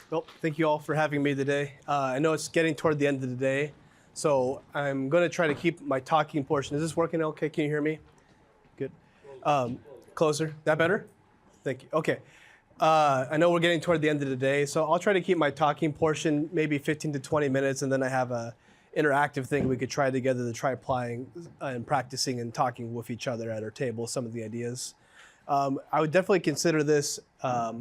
Well, thank you all for having me today. I know it's getting toward the end of the day, so I'm going to try to keep my talking portion. Is this working okay? Can you hear me? Good. Closer. That better? Thank you. Okay. I know we're getting toward the end of the day, so I'll try to keep my talking portion maybe 15 to 20 minutes, and then I have a interactive thing we could try together to try applying and practicing and talking with each other at our table some of the ideas. I would definitely consider this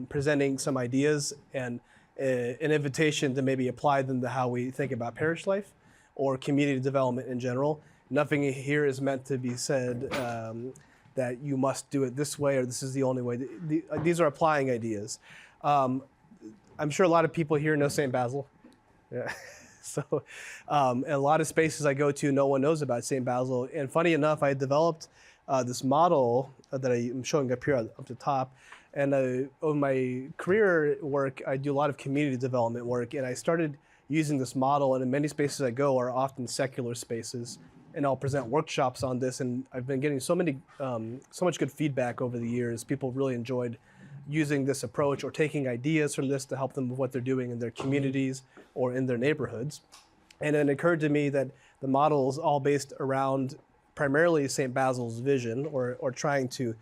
presenting some ideas and an invitation to maybe apply them to how we think about parish life or community development in general. Nothing here is meant to be said that you must do it this way or this is the only way. These are applying ideas. I'm sure a lot of people here know St. Basil. Yeah. So in a lot of spaces I go to, no one knows about St. Basil. And funny enough, I developed this model that I'm showing up here up the top. And in my career work, I do a lot of community development work. And I started using this model. And in many spaces I go are often secular spaces. And I'll present workshops on this. And I've been getting so much good feedback over the years. People really enjoyed using this approach or taking ideas from this to help them with what they're doing in their communities or in their neighborhoods. And it occurred to me that the model is all based around primarily St. Basil's vision or trying to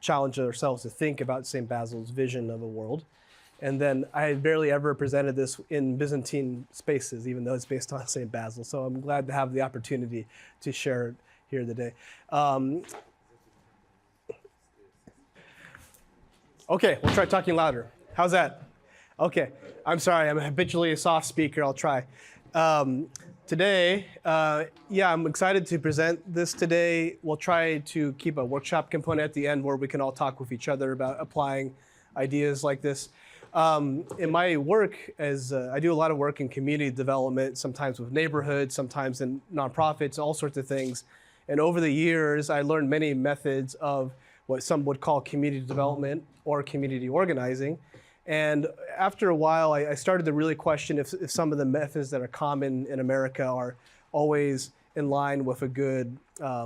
challenge ourselves to think about St. Basil's vision of a world. And then I had barely ever presented this in Byzantine spaces, even though it's based on St. Basil. So I'm glad to have the opportunity to share it here today. Okay, we'll try talking louder. How's that? Okay, I'm sorry, I'm habitually a soft speaker, I'll try. Today, I'm excited to present this today. We'll try to keep a workshop component at the end where we can all talk with each other about applying ideas like this. In my work, I do a lot of work in community development, sometimes with neighborhoods, sometimes in nonprofits, all sorts of things. And over the years, I learned many methods of what some would call community development or community organizing. And after a while, I started to really question if some of the methods that are common in America are always in line with a good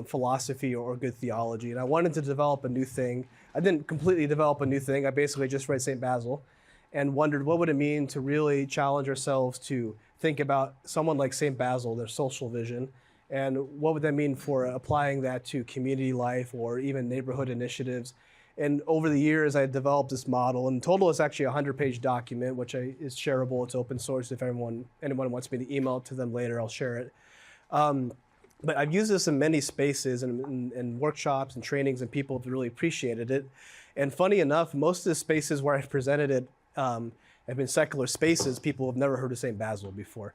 philosophy or good theology. And I wanted to develop a new thing. I didn't completely develop a new thing. I basically just read St. Basil and wondered what would it mean to really challenge ourselves to think about someone like St. Basil, their social vision, and what would that mean for applying that to community life or even neighborhood initiatives. And over the years, I developed this model. In total, it's actually a 100-page document, which is shareable. It's open source. If anyone wants me to email it to them later, I'll share it. But I've used this in many spaces and workshops and trainings, and people have really appreciated it. And funny enough, most of the spaces where I've presented it have been secular spaces. People have never heard of St. Basil before.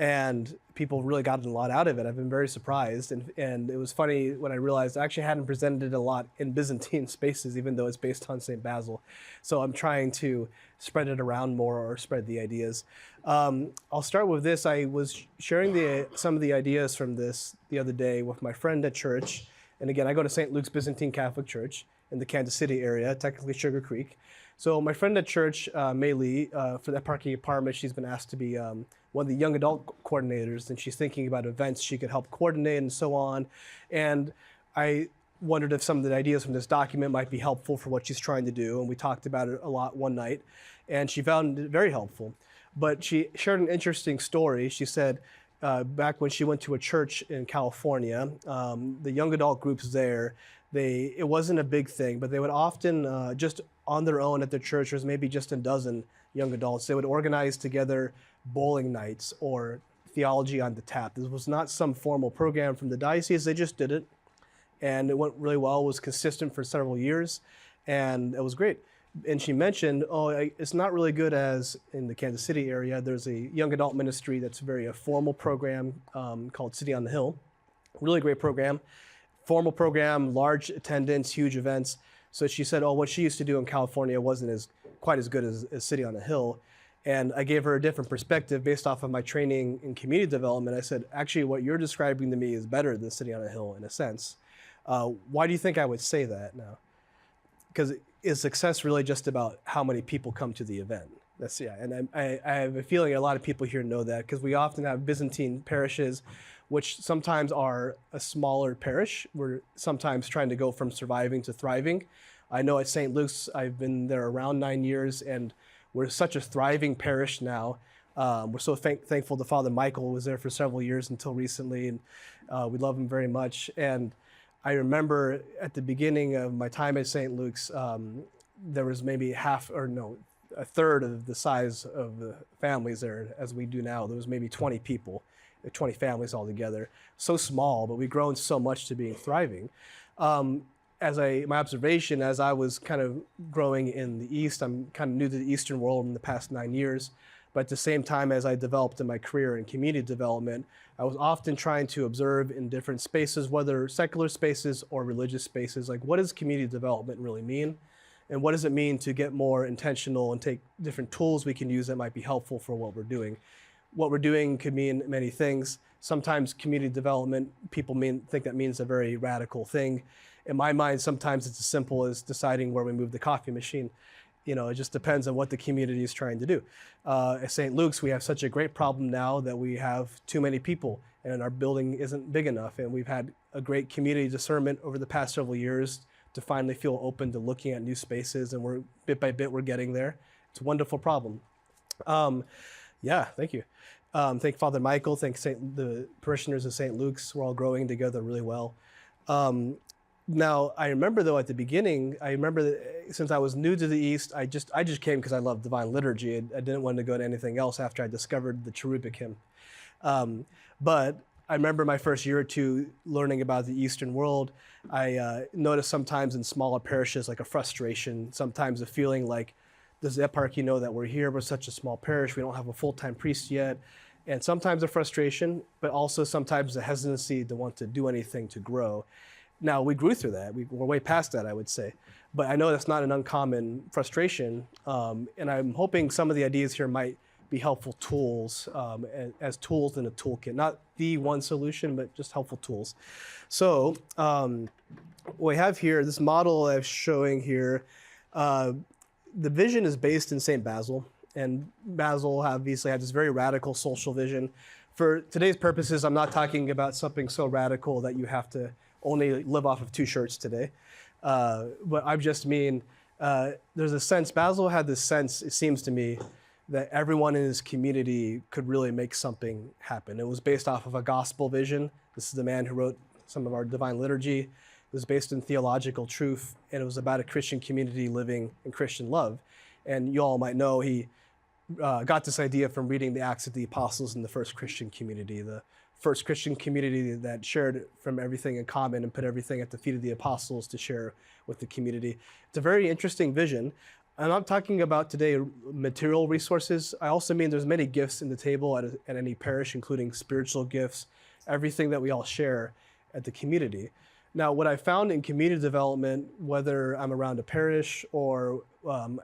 And people really gotten a lot out of it. I've been very surprised. And it was funny when I realized I actually hadn't presented it a lot in Byzantine spaces, even though it's based on St. Basil. So I'm trying to spread it around more or spread the ideas. I'll start with this. I was sharing some of the ideas from this the other day with my friend at church. And again, I go to St. Luke's Byzantine Catholic Church in the Kansas City area, technically Sugar Creek. So my friend at church, Mei Lee, for that parking department, she's been asked to be one of the young adult coordinators, and she's thinking about events she could help coordinate and so on. And I wondered if some of the ideas from this document might be helpful for what she's trying to do, and we talked about it a lot one night, and she found it very helpful. But she shared an interesting story. She said back when she went to a church in California, the young adult groups there, it wasn't a big thing, but they would often just on their own at their church, there's maybe just a dozen young adults, they would organize together bowling nights or theology on the tap. This was not some formal program from the diocese, they just did it. And it went really well, it was consistent for several years, and it was great. And she mentioned, it's not really good as in the Kansas City area. There's a young adult ministry that's a formal program called City on the Hill. Really great program. Formal program, large attendance, huge events. So she said, what she used to do in California wasn't quite as good as City on the Hill. And I gave her a different perspective based off of my training in community development. I said, actually, what you're describing to me is better than City on a Hill in a sense. Why do you think I would say that now? Because is success really just about how many people come to the event? And I have a feeling a lot of people here know that, because we often have Byzantine parishes which sometimes are a smaller parish. We're sometimes trying to go from surviving to thriving. I know at St. Luke's, I've been there around 9 years, and We're such a thriving parish now. We're so thankful that Father Michael was there for several years until recently, and we love him very much. And I remember at the beginning of my time at St. Luke's, there was maybe a third of the size of the families there as we do now. There was maybe 20 people, 20 families altogether. So small, but we've grown so much to being thriving. My observation as I was kind of growing in the East, I'm kind of new to the Eastern world in the past 9 years, but at the same time as I developed in my career in community development, I was often trying to observe in different spaces, whether secular spaces or religious spaces, like what does community development really mean? And what does it mean to get more intentional and take different tools we can use that might be helpful for what we're doing? What we're doing could mean many things. Sometimes community development, people think that means a very radical thing. In my mind, sometimes it's as simple as deciding where we move the coffee machine. It just depends on what the community is trying to do. At St. Luke's, we have such a great problem now that we have too many people and our building isn't big enough. And we've had a great community discernment over the past several years to finally feel open to looking at new spaces, and bit by bit we're getting there. It's a wonderful problem. Thank you. Thank Father Michael, the parishioners of St. Luke's. We're all growing together really well. Now, I remember though at the beginning, that since I was new to the East, I just came because I loved divine liturgy. I didn't want to go to anything else after I discovered the cherubic hymn. But I remember my first year or two learning about the Eastern world. I noticed sometimes in smaller parishes like a frustration, sometimes a feeling like, does the eparchy know that we're here? We're such a small parish, we don't have a full-time priest yet. And sometimes a frustration, but also sometimes a hesitancy to want to do anything to grow. Now, we grew through that. We're way past that, I would say. But I know that's not an uncommon frustration. And I'm hoping some of the ideas here might be helpful tools, as tools in a toolkit. Not the one solution, but just helpful tools. So what we have here, this model I'm showing here, the vision is based in St. Basil. And Basil obviously had this very radical social vision. For today's purposes, I'm not talking about something so radical that you have to only live off of 2 shirts today. But I just mean, there's a sense, Basil had this sense, it seems to me, that everyone in his community could really make something happen. It was based off of a gospel vision. This is the man who wrote some of our divine liturgy. It was based in theological truth, and it was about a Christian community living in Christian love. And you all might know he got this idea from reading the Acts of the Apostles in the first Christian community, the first Christian community that shared from everything in common and put everything at the feet of the apostles to share with the community. It's a very interesting vision. I'm not talking about today material resources. I also mean there's many gifts in the table at any parish, including spiritual gifts, everything that we all share at the community. Now, what I found in community development, whether I'm around a parish or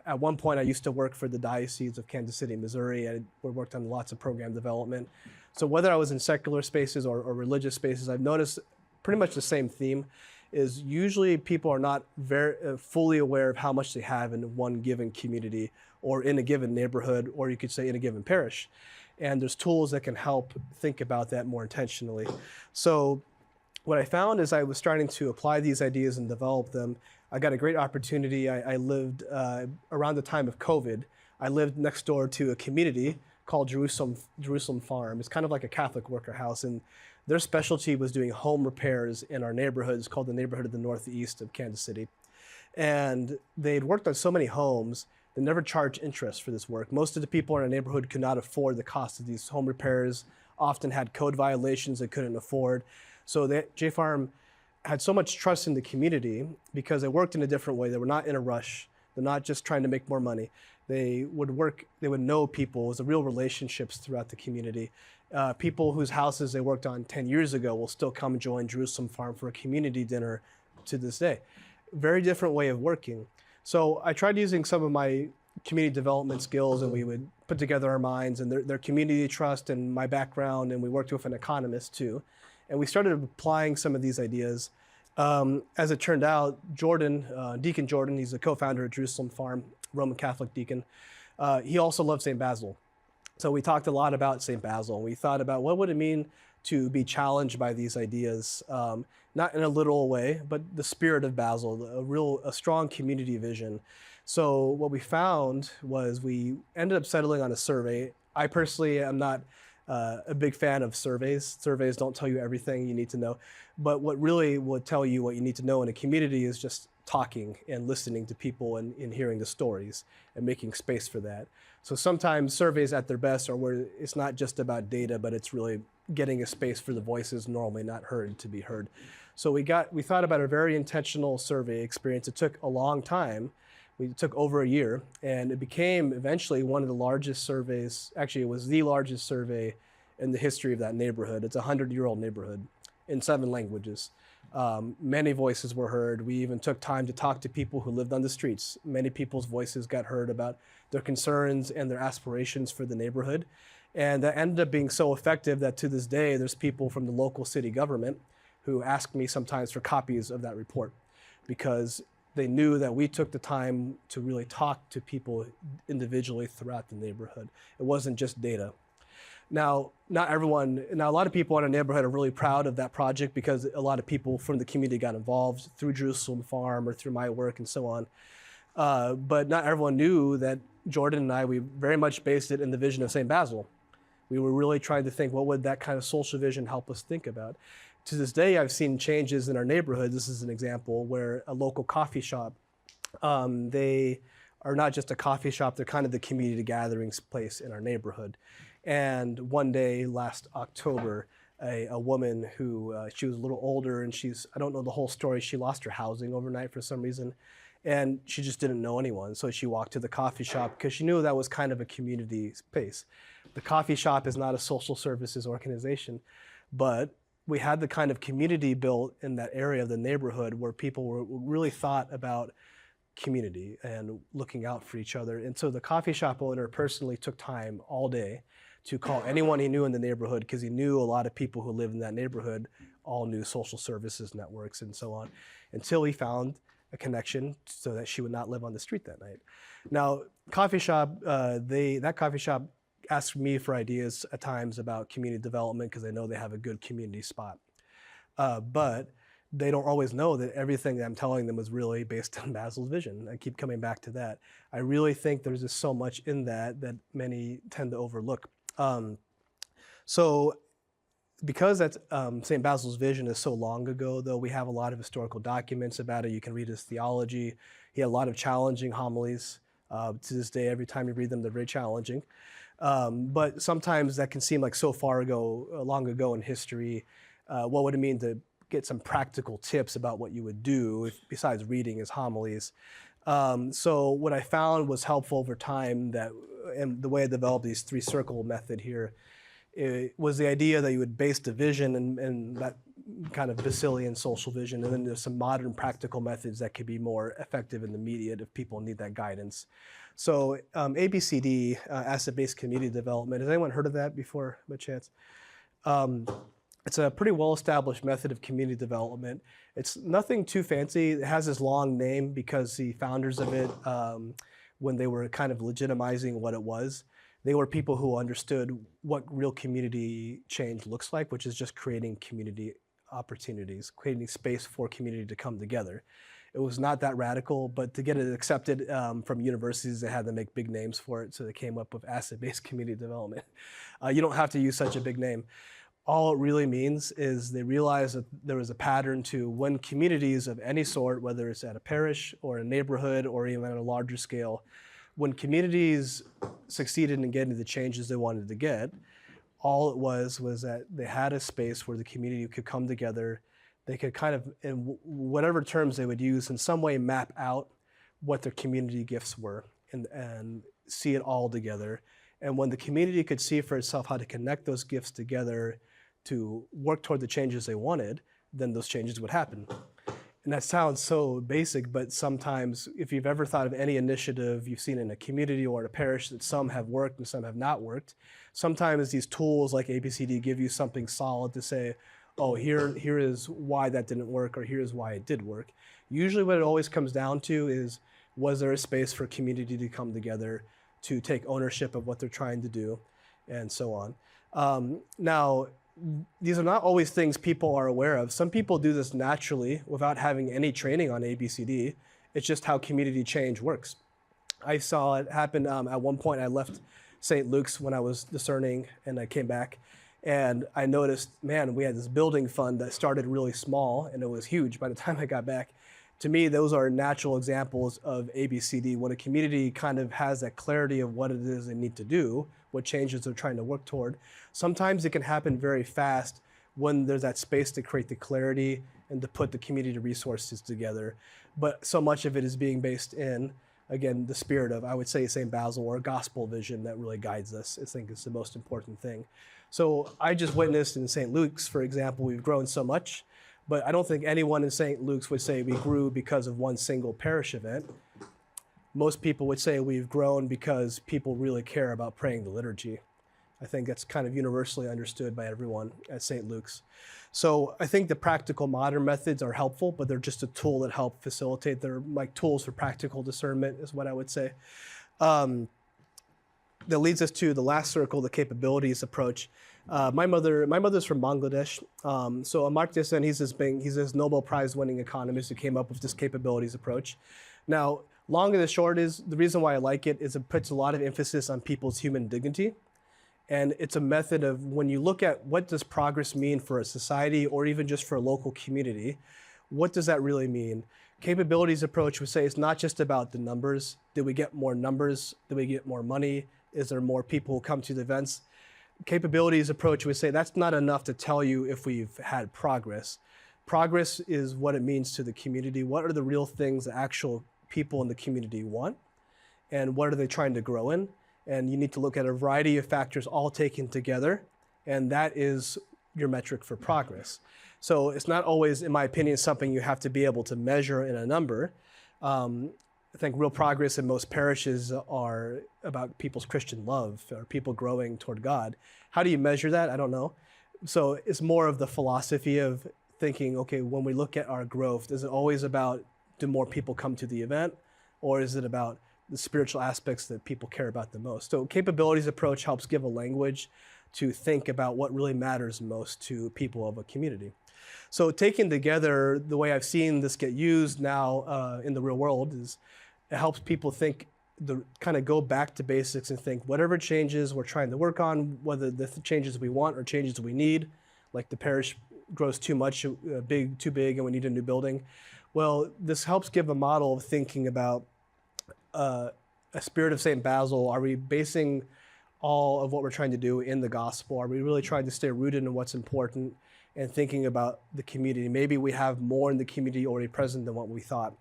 at one point I used to work for the Diocese of Kansas City, Missouri. I worked on lots of program development. So whether I was in secular spaces or religious spaces, I've noticed pretty much the same theme is usually people are not very fully aware of how much they have in one given community or in a given neighborhood, or you could say in a given parish. And there's tools that can help think about that more intentionally. So what I found as I was starting to apply these ideas and develop them, I got a great opportunity. I lived around the time of COVID. I lived next door to a community called Jerusalem Farm. It's kind of like a Catholic worker house, and their specialty was doing home repairs in our neighborhoods called the neighborhood of the Northeast of Kansas City. And they'd worked on so many homes, they never charged interest for this work. Most of the people in our neighborhood could not afford the cost of these home repairs, often had code violations they couldn't afford. So J-Farm had so much trust in the community because they worked in a different way. They were not in a rush. They're not just trying to make more money. They would know people. It was real relationships throughout the community. People whose houses they worked on 10 years ago will still come join Jerusalem Farm for a community dinner to this day. Very different way of working. So I tried using some of my community development skills, and we would put together our minds and their community trust and my background, and we worked with an economist too. And we started applying some of these ideas. As it turned out, Deacon Jordan, he's the co-founder of Jerusalem Farm, Roman Catholic deacon. He also loved St. Basil. So we talked a lot about St. Basil. We thought about what would it mean to be challenged by these ideas. not in a literal way, but the spirit of Basel, a strong community vision. So what we found was we ended up settling on a survey. I personally am not a big fan of surveys. Surveys don't tell you everything you need to know. But what really will tell you what you need to know in a community is just talking and listening to people and hearing the stories and making space for that. So sometimes surveys at their best are where it's not just about data, but it's really getting a space for the voices normally not heard to be heard. So we thought about a very intentional survey experience. It took a long time. It took over a year, and it became eventually one of the largest surveys. Actually, it was the largest survey in the history of that neighborhood. It's a 100-year-old neighborhood in 7 languages. Many voices were heard. We even took time to talk to people who lived on the streets. Many people's voices got heard about their concerns and their aspirations for the neighborhood. And that ended up being so effective that to this day, there's people from the local city government who ask me sometimes for copies of that report, because they knew that we took the time to really talk to people individually throughout the neighborhood. It wasn't just data. Now, a lot of people in our neighborhood are really proud of that project because a lot of people from the community got involved through Jerusalem Farm or through my work and so on. But not everyone knew that Jordan and I, we very much based it in the vision of St. Basil. We were really trying to think, what would that kind of social vision help us think about? To this day, I've seen changes in our neighborhood. This is an example where a local coffee shop, they are not just a coffee shop, they're kind of the community gathering place in our neighborhood. And one day last October, a woman who, she was a little older and I don't know the whole story, she lost her housing overnight for some reason. And she just didn't know anyone. So she walked to the coffee shop because she knew that was kind of a community space. The coffee shop is not a social services organization, but we had the kind of community built in that area of the neighborhood where people really thought about community and looking out for each other. And so the coffee shop owner personally took time all day to call anyone he knew in the neighborhood, because he knew a lot of people who lived in that neighborhood all knew social services networks and so on, until he found a connection so that she would not live on the street that night. Now, that coffee shop asked me for ideas at times about community development because they know they have a good community spot. But they don't always know that everything that I'm telling them was really based on Basil's vision. I keep coming back to that. I really think there's just so much in that many tend to overlook. So because that's St. Basil's vision is so long ago, though, we have a lot of historical documents about it. You can read his theology. He had a lot of challenging homilies. To this day, every time you read them, they're very challenging. But sometimes that can seem like so long ago in history. What would it mean to get some practical tips about what you would do besides reading his homilies? So what I found was helpful over time, and the way I developed these 3-circle method here, it was the idea that you would base the vision and that kind of Basilian social vision, and then there's some modern practical methods that could be more effective and immediate if people need that guidance. So ABCD, asset-based community development, has anyone heard of that before, by chance? It's a pretty well-established method of community development. It's nothing too fancy. It has this long name because the founders of it, when they were kind of legitimizing what it was, they were people who understood what real community change looks like, which is just creating community opportunities, creating space for community to come together. It was not that radical, but to get it accepted from universities, they had to make big names for it, so they came up with asset-based community development. You don't have to use such a big name. All it really means is they realized that there was a pattern to when communities of any sort, whether it's at a parish or a neighborhood or even on a larger scale, when communities succeeded in getting the changes they wanted to get, all it was that they had a space where the community could come together. They could kind of, in whatever terms they would use, in some way map out what their community gifts were and see it all together. And when the community could see for itself how to connect those gifts together to work toward the changes they wanted, then those changes would happen. And that sounds so basic, but sometimes if you've ever thought of any initiative you've seen in a community or in a parish, that some have worked and some have not worked, sometimes these tools like ABCD give you something solid to say, oh, here is why that didn't work, or here's why it did work. Usually what it always comes down to is, was there a space for community to come together to take ownership of what they're trying to do, and so on. Now, these are not always things people are aware of. Some people do this naturally without having any training on ABCD. It's just how community change works. I saw it happen at one point. I left St. Luke's when I was discerning, and I came back, and I noticed, man, we had this building fund that started really small, and it was huge by the time I got back. To me, those are natural examples of ABCD. When a community kind of has that clarity of what it is they need to do, what changes they're trying to work toward, sometimes it can happen very fast when there's that space to create the clarity and to put the community resources together. But so much of it is being based in, again, the spirit of, I would say, St. Basil, or gospel vision that really guides us. I think it's the most important thing. So I just witnessed in St. Luke's, for example, we've grown so much, but I don't think anyone in St. Luke's would say we grew because of one single parish event. Most people would say we've grown because people really care about praying the liturgy. I think that's kind of universally understood by everyone at St. Luke's. So I think the practical modern methods are helpful, but they're just a tool that help facilitate. They're like tools for practical discernment is what I would say. That leads us to the last circle, the capabilities approach. My mother's from Bangladesh. So Amartya Sen, he's this Nobel Prize winning economist who came up with this capabilities approach. Now, long and the short is, the reason why I like it is it puts a lot of emphasis on people's human dignity. And it's a method of, when you look at what does progress mean for a society or even just for a local community, what does that really mean? Capabilities approach would say it's not just about the numbers. Did we get more numbers? Did we get more money? Is there more people who come to the events? Capabilities approach would say that's not enough to tell you if we've had progress. Progress is what it means to the community. What are the real things that actual people in the community want? And what are they trying to grow in? And you need to look at a variety of factors all taken together, and that is your metric for progress. So it's not always, in my opinion, something you have to be able to measure in a number. I think real progress in most parishes are about people's Christian love, or people growing toward God. How do you measure that? I don't know. So it's more of the philosophy of thinking, okay, when we look at our growth, is it always about, do more people come to the event? Or is it about the spiritual aspects that people care about the most? So capabilities approach helps give a language to think about what really matters most to people of a community. So taken together, the way I've seen this get used now in the real world is it helps people think, kind of go back to basics and think whatever changes we're trying to work on, whether the changes we want or changes we need, like the parish grows too much, too big, and we need a new building. Well, this helps give a model of thinking about a spirit of St. Basil. Are we basing all of what we're trying to do in the gospel? Are we really trying to stay rooted in what's important and thinking about the community? Maybe we have more in the community already present than what we thought.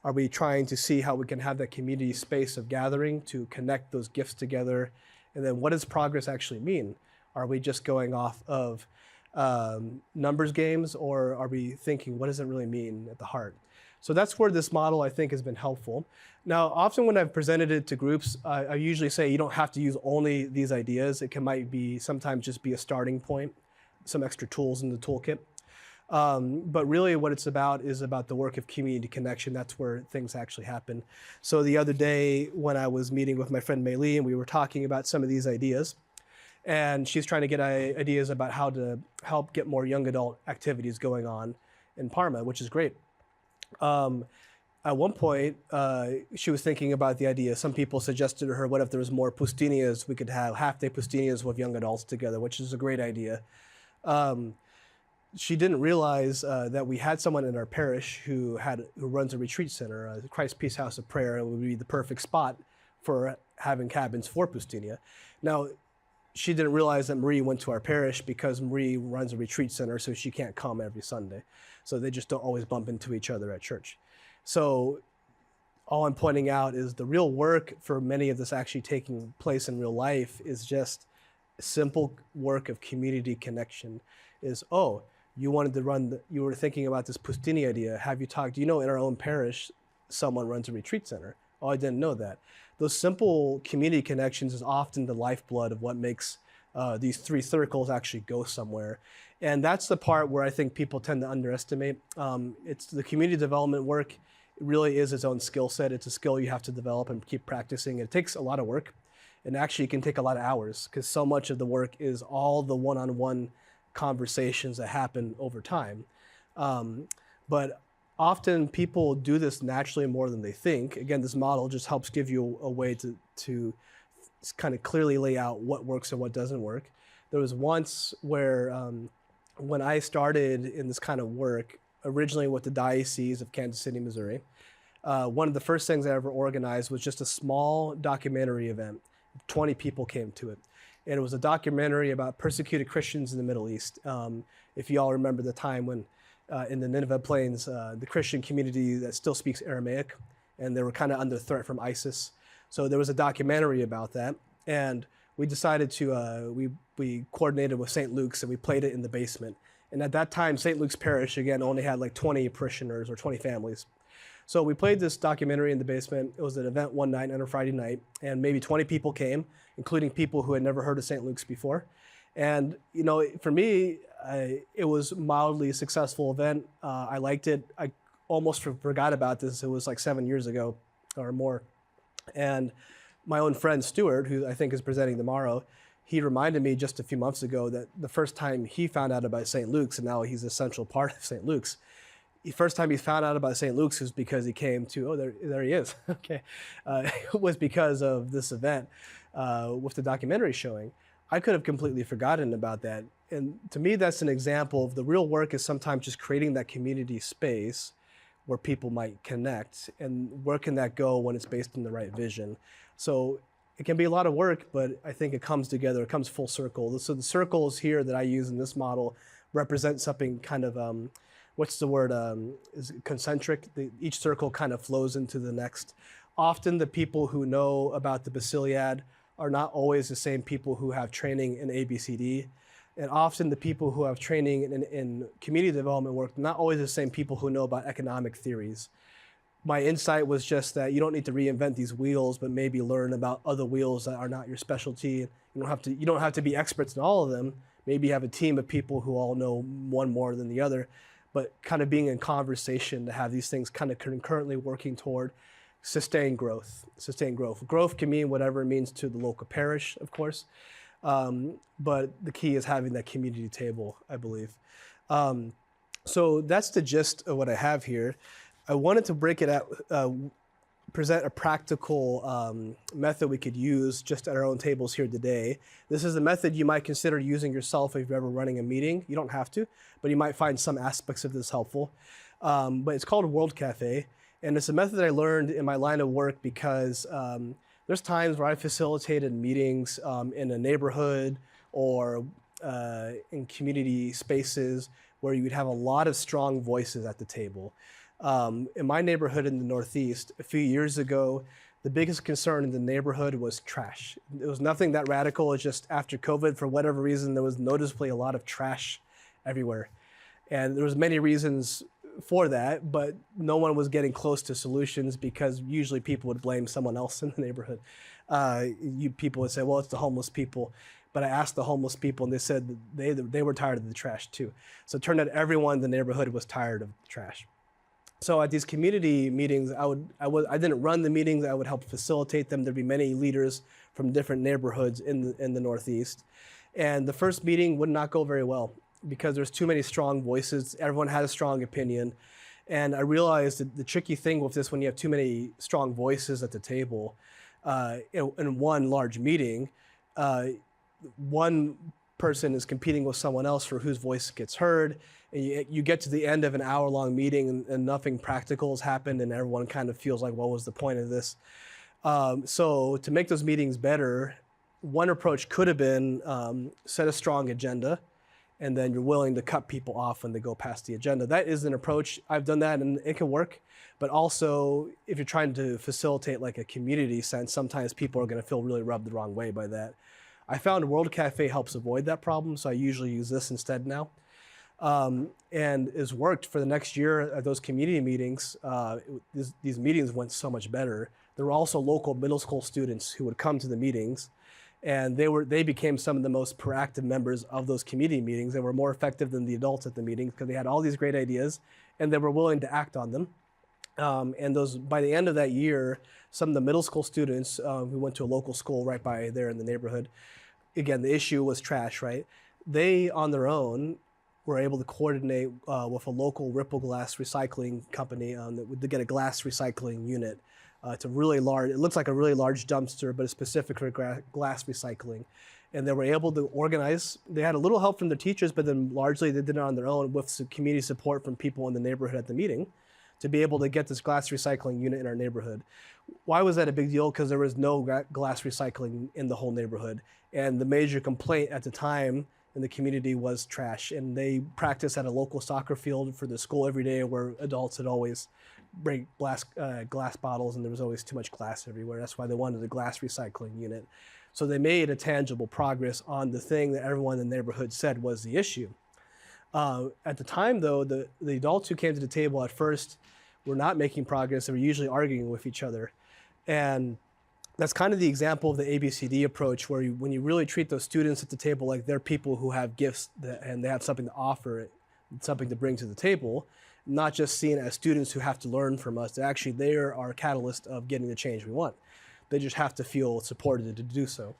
Are we trying to see how we can have that community space of gathering to connect those gifts together? And then what does progress actually mean? Are we just going off of numbers games, or are we thinking, what does it really mean at the heart? So that's where this model, I think, has been helpful. Now, often when I've presented it to groups, I usually say you don't have to use only these ideas. It might be sometimes just be a starting point, some extra tools in the toolkit. But really what it's about is about the work of community connection. That's where things actually happen. So the other day when I was meeting with my friend Mei Li, and we were talking about some of these ideas, and she's trying to get ideas about how to help get more young adult activities going on in Parma, which is great. At one point, she was thinking about the idea. Some people suggested to her, what if there was more pustinias? We could have half-day pustinias with young adults together, which is a great idea. She didn't realize that we had someone in our parish who runs a retreat center, Christ Peace House of Prayer. It would be the perfect spot for having cabins for pustinia. Now, she didn't realize that Marie went to our parish because Marie runs a retreat center, so she can't come every Sunday. So they just don't always bump into each other at church. So all I'm pointing out is the real work for many of this actually taking place in real life is just a simple work of community connection. Is, oh, you wanted to you were thinking about this Pustini idea. Have you talked, in our own parish, someone runs a retreat center? Oh, I didn't know that. Those simple community connections is often the lifeblood of what makes these three circles actually go somewhere. And that's the part where I think people tend to underestimate. It's the community development work. It really is its own skill set. It's a skill you have to develop and keep practicing. It takes a lot of work, and actually it can take a lot of hours because so much of the work is all the one-on-one conversations that happen over time. But often people do this naturally more than they think. Again, this model just helps give you a way to kind of clearly lay out what works and what doesn't work. There was once where when I started in this kind of work, originally with the Diocese of Kansas City, Missouri, one of the first things I ever organized was just a small documentary event. 20 people came to it. And it was a documentary about persecuted Christians in the Middle East. If you all remember the time when in the Nineveh Plains, the Christian community that still speaks Aramaic, and they were kind of under threat from ISIS. So there was a documentary about that. And we decided to, we coordinated with St. Luke's and we played it in the basement. And at that time, St. Luke's Parish, again, only had like 20 parishioners or 20 families. So we played this documentary in the basement. It was an event one night on a Friday night, and maybe 20 people came, including people who had never heard of St. Luke's before. And you know, for me, it was a mildly successful event. I liked it. I almost forgot about this. It was like 7 years ago or more. And my own friend Stuart, who I think is presenting tomorrow, he reminded me just a few months ago that the first time he found out about St. Luke's, and now he's a central part of St. Luke's, the first time he found out about St. Luke's was because he came to, oh, there he is, okay, was because of this event with the documentary showing. I could have completely forgotten about that. And to me, that's an example of the real work is sometimes just creating that community space where people might connect, and where can that go when it's based on the right vision. So it can be a lot of work, but I think it comes together, it comes full circle. So the circles here that I use in this model represent something kind of, what's the word, is concentric. Each circle kind of flows into the next. Often the people who know about the Basiliad are not always the same people who have training in ABCD. And often the people who have training in community development work, not always the same people who know about economic theories. My insight was just that you don't need to reinvent these wheels, but maybe learn about other wheels that are not your specialty. You don't have to be experts in all of them. Maybe you have a team of people who all know one more than the other, but kind of being in conversation to have these things kind of concurrently working toward sustained growth. Sustained growth. Growth can mean whatever it means to the local parish, of course. But the key is having that community table, I believe. So that's the gist of what I have here. I wanted to break it out, present a practical method we could use just at our own tables here today. This is a method you might consider using yourself if you're ever running a meeting. You don't have to, but you might find some aspects of this helpful. But it's called World Cafe, and it's a method I learned in my line of work because there's times where I facilitated meetings in a neighborhood or in community spaces where you would have a lot of strong voices at the table. In my neighborhood in the Northeast, a few years ago, the biggest concern in the neighborhood was trash. It was nothing that radical. It's just after COVID, for whatever reason, there was noticeably a lot of trash everywhere. And there was many reasons for that, but no one was getting close to solutions because usually people would blame someone else in the neighborhood. People would say, well, it's the homeless people. But I asked the homeless people and they said that they were tired of the trash too. So it turned out everyone in the neighborhood was tired of the trash. So at these community meetings, I didn't run the meetings, I would help facilitate them. There'd be many leaders from different neighborhoods in the Northeast. And the first meeting would not go very well because there's too many strong voices. Everyone had a strong opinion. And I realized that the tricky thing with this, when you have too many strong voices at the table in one large meeting, one person is competing with someone else for whose voice gets heard. And you get to the end of an hour-long meeting and nothing practical has happened and everyone kind of feels like, what was the point of this? So to make those meetings better, one approach could have been set a strong agenda and then you're willing to cut people off when they go past the agenda. That is an approach. I've done that and it can work. But also, if you're trying to facilitate like a community sense, sometimes people are going to feel really rubbed the wrong way by that. I found World Cafe helps avoid that problem, so I usually use this instead now. And it's worked for the next year at those community meetings. These meetings went so much better. There were also local middle school students who would come to the meetings, and they became some of the most proactive members of those community meetings. They were more effective than the adults at the meetings because they had all these great ideas, and they were willing to act on them. And by the end of that year, some of the middle school students who went to a local school right by there in the neighborhood, again, the issue was trash, right? they on their own were able to coordinate with a local Ripple glass recycling company to get a glass recycling unit. It's a really large, it looks like a really large dumpster, but it's specific for glass recycling. And they were able to organize. They had a little help from their teachers, but then largely they did it on their own with some community support from people in the neighborhood at the meeting to be able to get this glass recycling unit in our neighborhood. Why was that a big deal? Because there was no glass recycling in the whole neighborhood. And the major complaint at the time in the community was trash. And they practiced at a local soccer field for the school every day where adults had always break glass bottles and there was always too much glass everywhere. That's why they wanted a glass recycling unit. So they made a tangible progress on the thing that everyone in the neighborhood said was the issue. At the time, though, the adults who came to the table at first were not making progress. They were usually arguing with each other. And that's kind of the example of the ABCD approach, where when you really treat those students at the table like they're people who have gifts and they have something to offer, something to bring to the table, not just seen as students who have to learn from us. Actually, they are our catalyst of getting the change we want. They just have to feel supported to do so.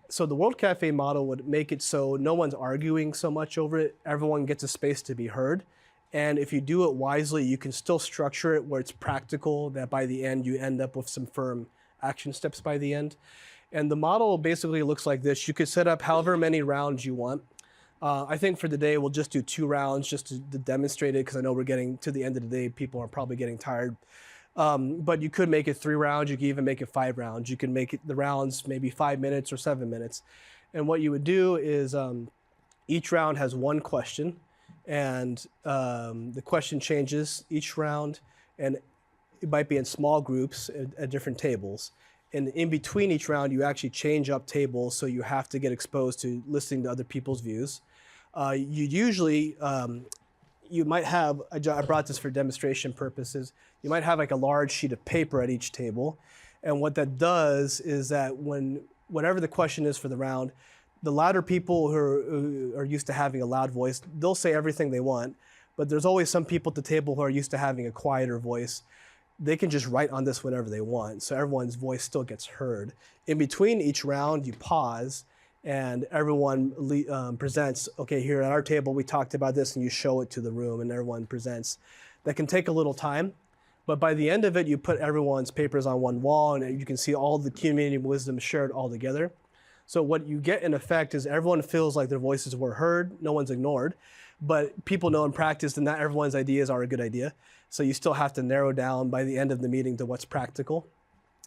So the World Cafe model would make it so no one's arguing so much over it. Everyone gets a space to be heard. And if you do it wisely, you can still structure it where it's practical, that by the end you end up with some firm action steps by the end. And the model basically looks like this. You could set up however many rounds you want. I think for the day, we'll just do 2 rounds just to demonstrate it, because I know we're getting to the end of the day. People are probably getting tired. But you could make it 3 rounds. You could even make it 5 rounds. You can make it the rounds maybe 5 minutes or 7 minutes. And what you would do is each round has 1 question, and the question changes each round, and it might be in small groups at different tables. And in between each round, you actually change up tables, so you have to get exposed to listening to other people's views. You usually, you might have, I brought this for demonstration purposes, you might have like a large sheet of paper at each table. And what that does is that whatever the question is for the round, the louder people who are used to having a loud voice, they'll say everything they want. But there's always some people at the table who are used to having a quieter voice. They can just write on this whenever they want, so everyone's voice still gets heard. In between each round, you pause, and everyone presents, okay, here at our table, we talked about this, and you show it to the room, and everyone presents. That can take a little time, but by the end of it, you put everyone's papers on one wall, and you can see all the community wisdom shared all together. So what you get in effect is everyone feels like their voices were heard, no one's ignored, but people know in practice that not everyone's ideas are a good idea. So you still have to narrow down by the end of the meeting to what's practical.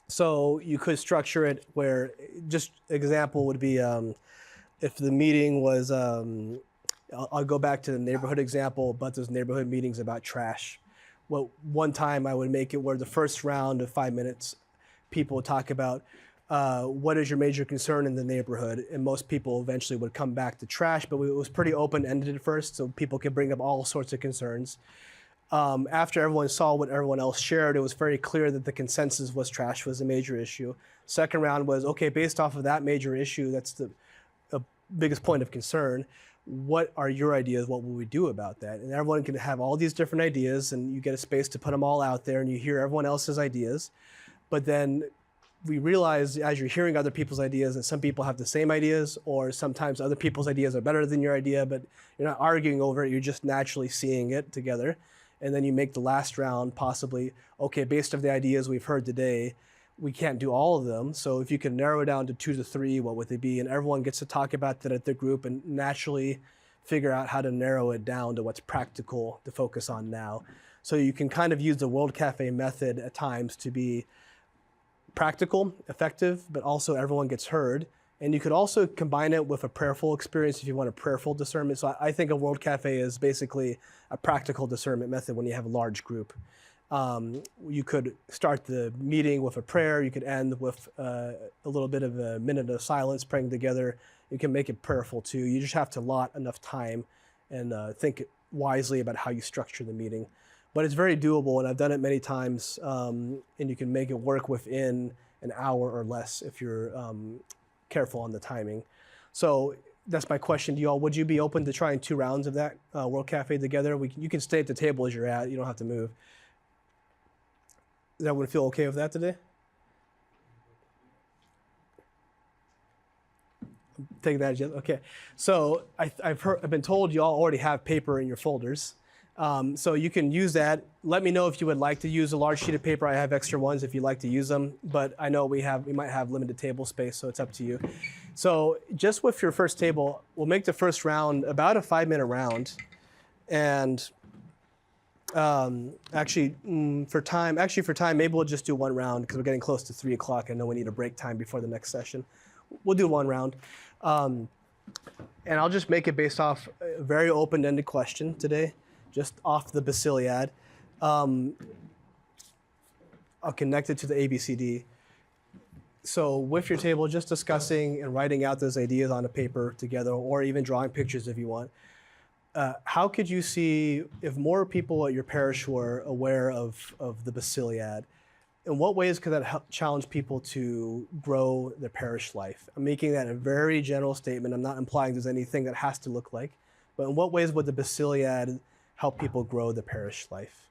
So you could structure it where, just example would be, if the meeting was, I'll go back to the neighborhood example, but there's neighborhood meetings about trash. Well, one time I would make it where the first round of 5 minutes, people would talk about what is your major concern in the neighborhood? And most people eventually would come back to trash, but it was pretty open-ended at first, so people could bring up all sorts of concerns. After everyone saw what everyone else shared, it was very clear that the consensus was trash was a major issue. Second round was, okay, based off of that major issue, that's the biggest point of concern. What are your ideas? What will we do about that? And everyone can have all these different ideas, and you get a space to put them all out there, and you hear everyone else's ideas. But then we realize, as you're hearing other people's ideas, that some people have the same ideas, or sometimes other people's ideas are better than your idea, but you're not arguing over it, you're just naturally seeing it together. And then you make the last round possibly, okay, based on the ideas we've heard today, we can't do all of them. So if you can narrow it down to 2 to 3, what would they be? And everyone gets to talk about that at their group and naturally figure out how to narrow it down to what's practical to focus on now. So you can kind of use the World Cafe method at times to be practical, effective, but also everyone gets heard. And you could also combine it with a prayerful experience if you want a prayerful discernment. So I think a World Cafe is basically a practical discernment method when you have a large group. You could start the meeting with a prayer. You could end with a little bit of a minute of silence praying together. You can make it prayerful too. You just have to allot enough time and think wisely about how you structure the meeting. But it's very doable, and I've done it many times, and you can make it work within an hour or less if you're careful on the timing. So that's my question to you all. Would you be open to trying 2 rounds of that World Cafe together? You can stay at the table as you're at. You don't have to move. Does everyone feel okay with that today? Take advantage of it. Okay. So I've been told you all already have paper in your folders. So you can use that. Let me know if you would like to use a large sheet of paper. I have extra ones if you'd like to use them, but I know we might have limited table space, so it's up to you. So just with your first table, we'll make the first round about a 5-minute round. And for time, maybe we'll just do one round because we're getting close to 3 o'clock. I know we need a break time before the next session. We'll do one round. And I'll just make it based off a very open-ended question today, just off the Basiliad. I'll connect it to the ABCD. So with your table, just discussing and writing out those ideas on a paper together, or even drawing pictures if you want. How could you see if more people at your parish were aware of the Basiliad? In what ways could that help challenge people to grow their parish life? I'm making that a very general statement. I'm not implying there's anything that has to look like, but in what ways would the Basiliad help people grow the parish life?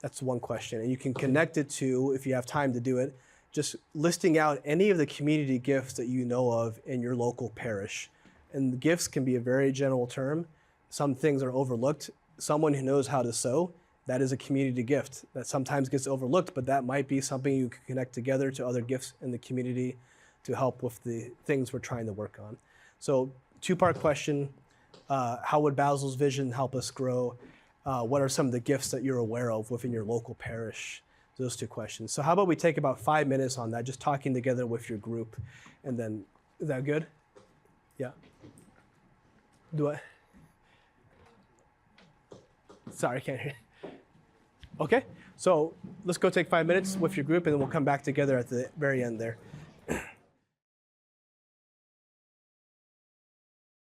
That's one question. And you can connect it to, if you have time to do it, just listing out any of the community gifts that you know of in your local parish. And the gifts can be a very general term. Some things are overlooked. Someone who knows how to sew, that is a community gift that sometimes gets overlooked, but that might be something you can connect together to other gifts in the community to help with the things we're trying to work on. So 2-part question, how would Basil's vision help us grow? What are some of the gifts that you're aware of within your local parish? Those 2 questions. So how about we take about 5 minutes on that, just talking together with your group. And then, is that good? Yeah. Do I? Sorry, I can't hear. Okay, so let's go take 5 minutes with your group and then we'll come back together at the very end there.